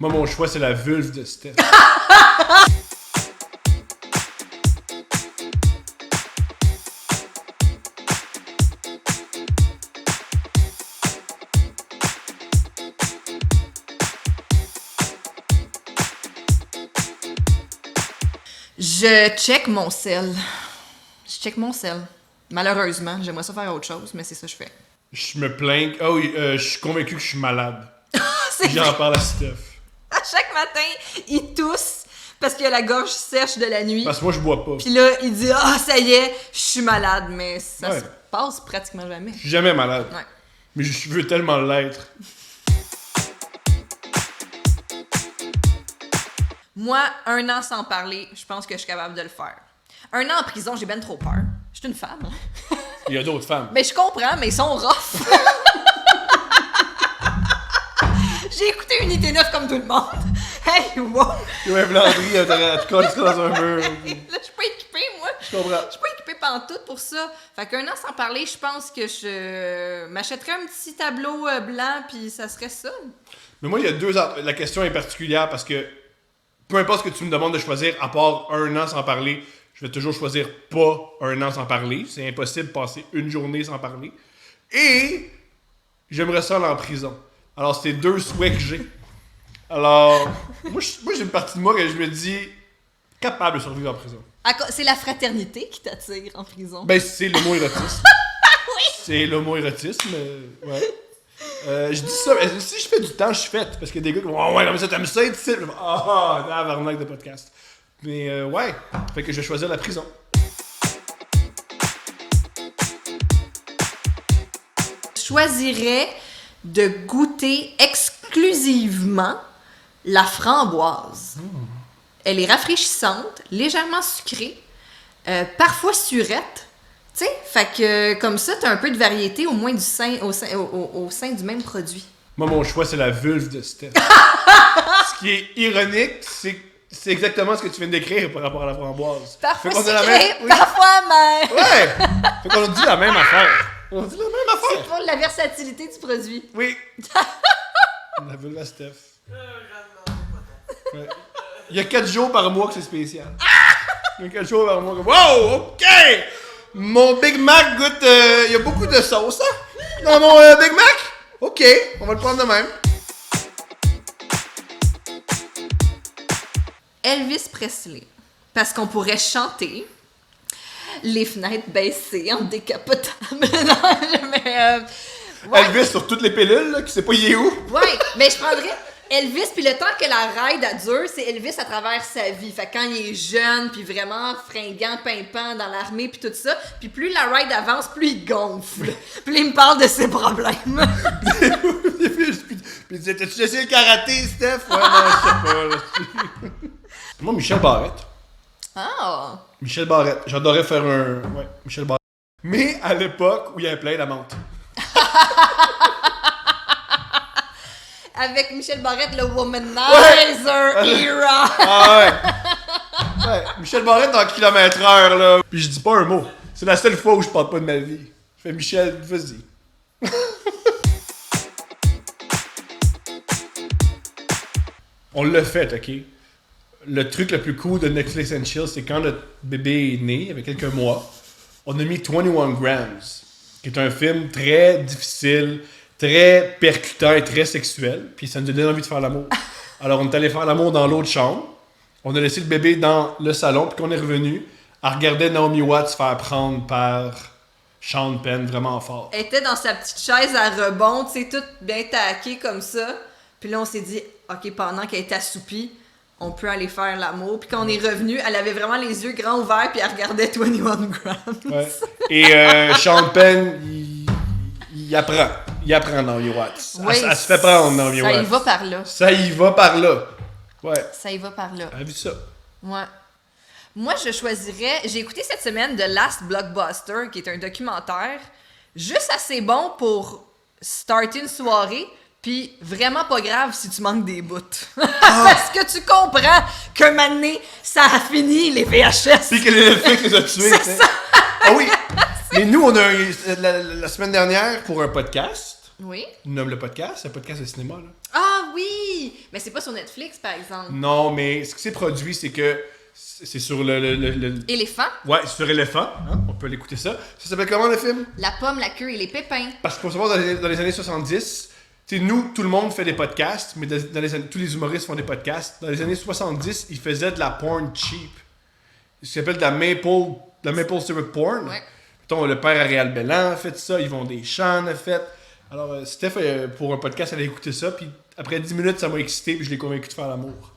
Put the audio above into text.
Moi, mon choix, c'est la vulve de Steph. Je check mon sel. Malheureusement, j'aimerais ça faire autre chose, mais c'est ça que je fais. Je me plains. Ah oui, je suis convaincu que je suis malade. C'est J'en parle à Steph. À chaque matin, il tousse parce qu'il a la gorge sèche de la nuit. Parce que moi, je bois pas. Puis là, il dit « Ah, ça y est, je suis malade. » Mais ça Ouais. se passe pratiquement jamais. Je suis jamais malade. Ouais. Mais je veux tellement l'être. Moi, 1 an sans parler, je pense que je suis capable de le faire. 1 an en prison, j'ai ben trop peur. Je suis une femme. Il y a d'autres femmes. Mais je comprends, mais ils sont rough. J'ai écouté Unité 9 comme tout le monde. Hey, wow! Ouais, Blandry, elle te colle ça dans un mur. Là, je suis pas équipée, moi. Je comprends. Je suis pas équipée pantoute pour ça. Fait qu'1 an sans parler, je pense que je m'achèterais un petit tableau blanc, puis ça serait ça. Mais moi, il y a 2 ans. La question est particulière parce que peu importe ce que tu me demandes de choisir, à part 1 an sans parler, je vais toujours choisir pas 1 an sans parler. C'est impossible de passer une journée sans parler. Et j'aimerais ça aller en prison. Alors, c'est 2 souhaits que j'ai. Alors, moi, j'ai une partie de moi que je me dis capable de survivre en prison. C'est la fraternité qui t'attire en prison. Ben, c'est l'homo-érotisme. Oui! C'est l'homo-érotisme, ouais. Je dis ça, mais si je fais du temps, je suis faite. Parce qu'il y a des gars qui vont « Oh ouais, comme ça, t'aimes ça, tu sais. » Ah, tabarnak de podcast. Mais ouais, fait que je vais choisir la prison. Je choisirais de goûter exclusivement la framboise. Elle est rafraîchissante, légèrement sucrée, parfois surette. Tu sais, fait que comme ça, t'as un peu de variété au moins au sein du même produit. Moi, mon choix, c'est la vulve de Steph. Ce qui est ironique, c'est exactement ce que tu viens de décrire par rapport à la framboise. Parfois fait qu'on sucrée, a la même... oui. parfois amère. Ouais! Fait qu'on a dit la même affaire. On a dit la même C'est affaire. pour la versatilité du produit. Oui. La vulve à Steph. Ouais. Il y a 4 jours par mois que c'est spécial. Il y a 4 jours par mois que... Wow! OK! Mon Big Mac goûte... Il y a beaucoup de sauce, hein? Dans mon Big Mac? OK, on va le prendre de même. Elvis Presley. Parce qu'on pourrait chanter les fenêtres baissées en décapotable. Non, mais... ouais. Elvis sur toutes les pilules, là, qui sait pas il est où. Ouais, mais je prendrais Elvis, puis le temps que la ride a dure, c'est Elvis à travers sa vie. Fait que quand il est jeune, puis vraiment fringant, pimpant dans l'armée, puis tout ça, puis plus la ride avance, plus il gonfle. Puis il me parle de ses problèmes. Puis t'as-tu essayé le karaté, Steph? Ouais, non, je sais pas. Là. Moi, Michel Barrette. Ah! Michel Barrette. J'adorais faire un... Ouais, Michel Barrette. Mais à l'époque où il y avait plein d'amante. Avec Michel Barrette, le womanizer era. Ah ouais. Ouais, Michel Barrette en kilomètre-heure, là. Puis je dis pas un mot. C'est la seule fois où je parle pas de ma vie. Je fais Michel, vas-y. On l'a fait, OK? Le truc le plus cool de Netflix and Chill, c'est quand notre bébé est né, il y avait quelques mois, on a mis 21 Grams, qui est un film très difficile, très percutant et très sexuel, puis ça nous a donné envie de faire l'amour. Alors on est allé faire l'amour dans l'autre chambre, on a laissé le bébé dans le salon, puis quand on est revenu, elle regardait Naomi Watts se faire prendre par Sean Penn vraiment fort. Elle était dans sa petite chaise à rebond, tu sais, toute bien taquée comme ça. Puis là, on s'est dit, OK, pendant qu'elle est assoupie, on peut aller faire l'amour. Puis quand on est revenu, elle avait vraiment les yeux grands ouverts, puis elle regardait 21 Grams. Ouais. Et Sean Penn, il apprend. Il apprend Naomi Watts. Oui, elle se fait prendre Naomi Watts. Ça y va par là. Ça y va par là. Ouais. Ça y va par là. Elle a vu ça. Ouais. Moi, je choisirais... J'ai écouté cette semaine The Last Blockbuster, qui est un documentaire juste assez bon pour starter une soirée, puis vraiment pas grave si tu manques des bouts. Parce que tu comprends qu'un moment donné, ça a fini, les VHS. Puis que les Netflix les a tués. C'est ça. Ah oui. Mais nous, on a la semaine dernière, pour un podcast, Oui. Nomme le podcast, c'est un podcast de cinéma, là. Ah oui! Mais c'est pas sur Netflix, par exemple. Non, mais ce qui s'est produit, c'est que c'est sur le... Éléphant, Ouais, c'est sur Éléphant, hein? On peut l'écouter ça. Ça s'appelle comment, le film? la pomme, la queue et les pépins. Parce qu'il faut savoir, dans les années 70, tu sais, nous, tout le monde fait des podcasts, mais tous les humoristes font des podcasts. Dans les années 70, ils faisaient de la porn cheap. Ça s'appelle de la maple syrup porn. Ouais. Mettons, le père Ariel Bellan a fait ça, Yvon Deschamps a fait. Alors, Steph, pour un podcast, elle a écouté ça, puis après 10 minutes, ça m'a excité, puis je l'ai convaincu de faire l'amour.